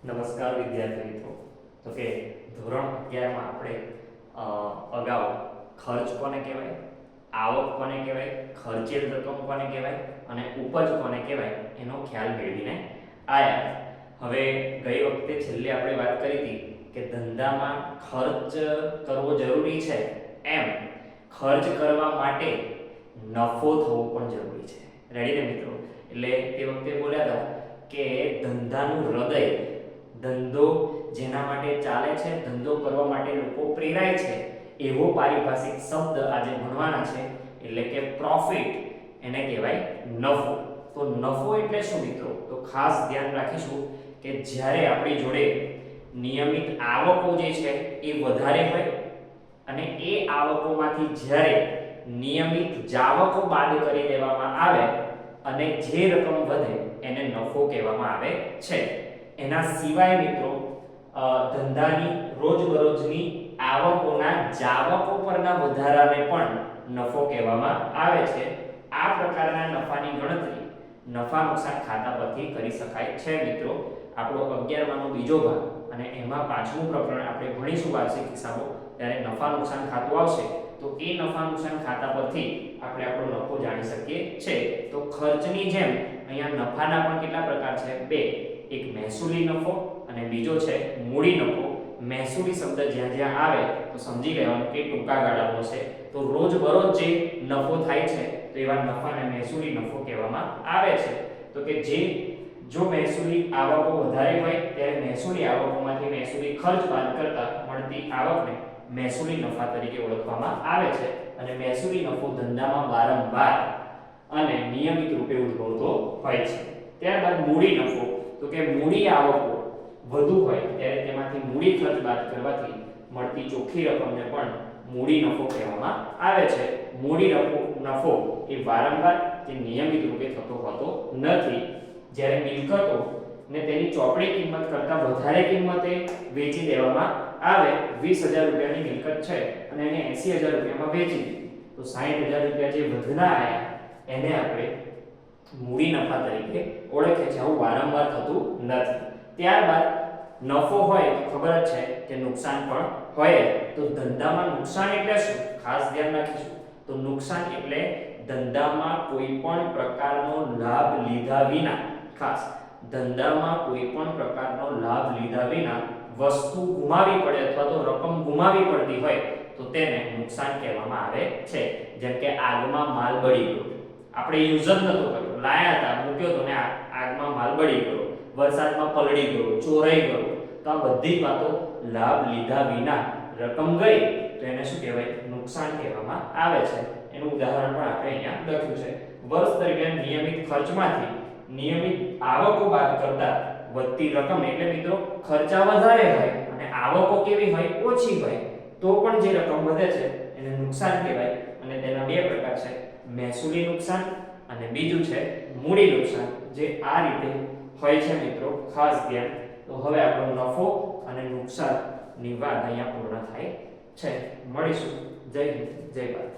નમસ્કાર વિદ્યાર્થી મિત્રો. તો કે ધોરણ 11 માં આપણે અગાઉ ખર્ચ કોને કહેવાય, આવક કોને કહેવાય, ખર્ચેલ રકમ કોને કહેવાય અને ઉપજ કોને કહેવાય એનો ખ્યાલ મેળવીને આયા. હવે ગઈ વખતે છેલ્લે આપણે વાત કરી હતી કે ધંધામાં ખર્ચ કરવો જરૂરી છે, એમ ખર્ચ કરવા માટે નફો થવો પણ જરૂરી છે. રેડી ને મિત્રો? એટલે તે વખતે બોલ્યા હતા કે ધંધાનું હૃદય, ધંધો જેના માટે ચાલે છે, ધંધો કરવા માટે લોકો પ્રેરાય છે, એવો પારિભાષિક શબ્દ આજે ભણવાના છે, એટલે કે પ્રોફિટ. એને કહેવાય નફો. તો નફો એટલે શું મિત્રો? તો ખાસ ધ્યાન રાખીશું કે જ્યારે આપણી જોડે નિયમિત આવકો જે છે એ વધારે હોય અને એ આવકોમાંથી જ્યારે નિયમિત જાવકો બાદ કરી દેવામાં આવે અને જે રકમ વધે એને નફો કહેવામાં આવે છે. એના સિવાય મિત્રો ધંધાની રોજબરોજની આવકોના જાવકો પરના વધારાને પણ નફો કહેવામાં આવે છે. આ પ્રકારના નફાની ગણતરી નફા નુકસાન ખાતા પરથી કરી શકાય છે મિત્રો. આપણો 11 નો બીજો ભાગ અને એમાં પાંચમું પ્રકરણ આપણે ભણીશું વાર્ષિક હિસાબો, ત્યારે નફા નુકસાન ખાતું આવશે. તો એ નફા નુકસાન ખાતા પરથી આપણે આપણો નફો જાણી શકીએ છે. તો ખર્ચની જેમ અહીંયા નફાના પણ કેટલા પ્રકાર છે? બે. એક મહેસૂલી નફો અને બીજો છે મૂડી નફો. મહેસૂલી શબ્દ જ્યાં જ્યાં આવે તો સમજી લેવાનું કે ટૂંકા ગાળાનો છે. તો રોજબરોજ જે નફો થાય છે તો એવા નફાને મહેસૂલી નફો કહેવામાં આવે છે. તો કે જો મહેસૂલી આવકો વધારે હોય ત્યારે મહેસૂલી આવકોમાંથી મહેસૂલી ખર્ચ બાદ કરતા મળતી આવકને મહેસૂલી નફા તરીકે ઓળખવામાં આવે છે. અને મહેસૂલી નફો ધંધામાં વારંવાર અને નિયમિત રૂપે ઉદ્ભવતો હોય છે. ત્યારબાદ મૂડી નફો. તો કે મૂડી આવકો વધુ હોય ત્યારે તેમાંથી મૂડી ખર્ચ બાદ કરવાથી મળતી ચોખ્ખી રકમને પણ મૂડી નફો કહેવામાં આવે છે. મૂડી નફો એ વારંવાર કે નિયમિત રૂપે થતો હોતો નથી. જ્યારે મિલકતો ને તેની ચોપડી કિંમત કરતાં વધારે કિંમતે વેચી દેવામાં આવે, 20,000 રૂપિયાની મિલકત છે અને એને 80,000 રૂપિયામાં વેચી દીધી, તો 60,000 રૂપિયા જે વધના આવ્યા એને આપણે મૂડી નફા તરીકે ઓળખે છે. આવું વારંવાર થતું નથી. ત્યારબાદ નફો હોય તો ખબર જ છે કે નુકસાન પણ હોય. તો ધંધામાં નુકસાન એટલે શું? ખાસ ધ્યાન રાખીશું. તો નુકસાન એટલે ધંધામાં કોઈ પણ પ્રકારનો લાભ લીધા વિના, ખાસ ધંધામાં કોઈ પણ પ્રકારનો લાભ લીધા વિના વસ્તુ ગુમાવી પડે અથવા તો રકમ ગુમાવી પડતી હોય તો તેને નુકસાન કહેવામાં આવે છે. જેમ કે આગમાં માલ બળી ગયો, આપણે યુઝ જ નતો કર્યો, લાયા હતા, મૂક્યો તો ને આગમાં માલ બળી ગયો, વરસાદમાં પલળી ગયો, ચોરાઈ ગયો, તો આ બધી વાતો લાભ લીધા વિના રકમ ગઈ તો એને શું કહેવાય? નુકસાન કહેવામાં આવે છે. એનું ઉદાહરણ પણ આપણે અહીંયા લખ્યું છે. વર્ષ દરમિયાન નિયમિત ખર્ચમાંથી નિયમિત આવકો બાદ કરતા વધતી રકમ, એટલે મિત્રો ખર્ચા વધારે હોય અને આવકો કેવી હોય? ઓછી હોય, તો પણ જે રકમ વધે છે એને નુકસાન કહેવાય. અને તેના બે પ્રકાર છે, મહેસૂલી નુકસાન અને બીજું છે મૂડી નુકસાન, જે આ રીતે હોય છે મિત્રો. ખાસ ધ્યાન. તો હવે આપણો નફો અને નુકસાનની વાત અહીંયા પૂર્ણ થાય છે. મળીશું. જય હિન્દ, જય ભારત.